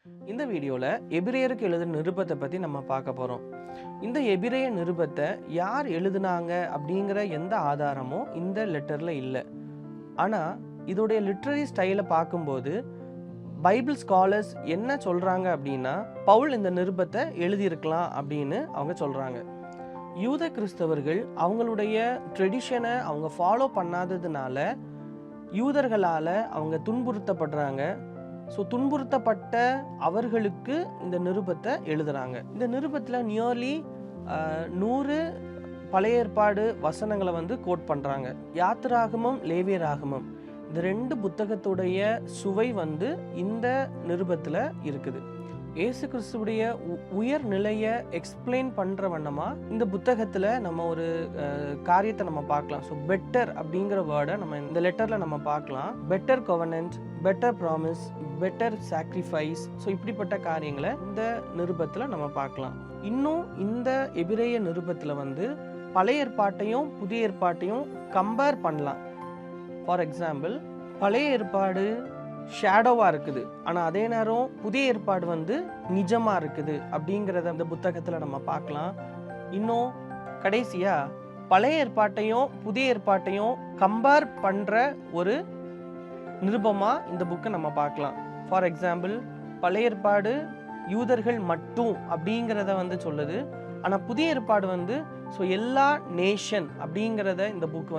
இந்த வீடியோவில் எபிரேயருக்கு எழுதின நிருபத்தை பற்றி நம்ம பார்க்க போகிறோம். இந்த எபிரேய நிருபத்தை யார் எழுதுனாங்க அப்படிங்கிற எந்த ஆதாரமும் இந்த லெட்டரில் இல்லை. ஆனால் இதோடைய லிட்ரரி ஸ்டைலை பார்க்கும்போது பைபிள் ஸ்காலர்ஸ் என்ன சொல்கிறாங்க அப்படின்னா, பவுல் இந்த நிருபத்தை எழுதியிருக்கலாம் அப்படின்னு அவங்க சொல்கிறாங்க. யூத கிறிஸ்தவர்கள் அவங்களுடைய ட்ரெடிஷனை அவங்க ஃபாலோ பண்ணாததுனால யூதர்களால் அவங்க துன்புறுத்தப்படுறாங்க. ஸோ துன்புறுத்தப்பட்ட அவர்களுக்கு இந்த நிருபத்தை எழுதுகிறாங்க. இந்த நிருபத்தில் நியர்லி 100 பழைய ஏற்பாடு வசனங்களை கோட் பண்ணுறாங்க. யாத்திராகமம், லேவியராகமம் இந்த 2 புத்தகத்துடைய சுவை இந்த நிருபத்தில் இருக்குது. இயேசு கிறிஸ்துவுடைய உயர் நிலையை எக்ஸ்பிளைன் பண்ணுற வண்ணமாக இந்த புத்தகத்தில் நம்ம ஒரு காரியத்தை நம்ம பார்க்கலாம். ஸோ பெட்டர் அப்படிங்கிற வேர்டை நம்ம இந்த லெட்டரில் நம்ம பார்க்கலாம். Better கவர்னன்ட், better promise, better sacrifice. So இப்படிப்பட்ட காரியங்களை இந்த நிருபத்தில் நம்ம பார்க்கலாம். இன்னும் இந்த எபிரேய நிருபத்தில் பழைய ஏற்பாட்டையும் புதிய ஏற்பாட்டையும் கம்பேர் பண்ணலாம். ஃபார் எக்ஸாம்பிள், பழைய ஏற்பாடு ஷேடோவாக இருக்குது, ஆனால் அதே நேரம் புதிய ஏற்பாடு நிஜமாக இருக்குது அப்படிங்கிறத அந்த புத்தகத்தில் நம்ம பார்க்கலாம். இன்னும் கடைசியாக பழைய ஏற்பாட்டையும் புதிய ஏற்பாட்டையும் கம்பேர் பண்ணுற ஒரு நிருபமாக இந்த புக்கை நம்ம பார்க்கலாம். ஃபார் எக்ஸாம்பிள், பழைய ஏற்பாடு யூதர்கள் மட்டும் அப்படிங்கிறத சொல்லுது, ஆனால் புதிய ஏற்பாடு ஸோ எல்லா நேஷன் அப்படிங்கிறத இந்த புக்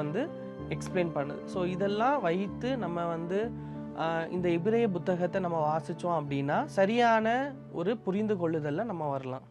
எக்ஸ்பிளைன் பண்ணுது. ஸோ இதெல்லாம் வைத்து நம்ம இந்த எபிரேய புத்தகத்தை நம்ம வாசித்தோம் அப்படின்னா சரியான ஒரு புரிந்து கொள்ளுதலில் நம்ம வரலாம்.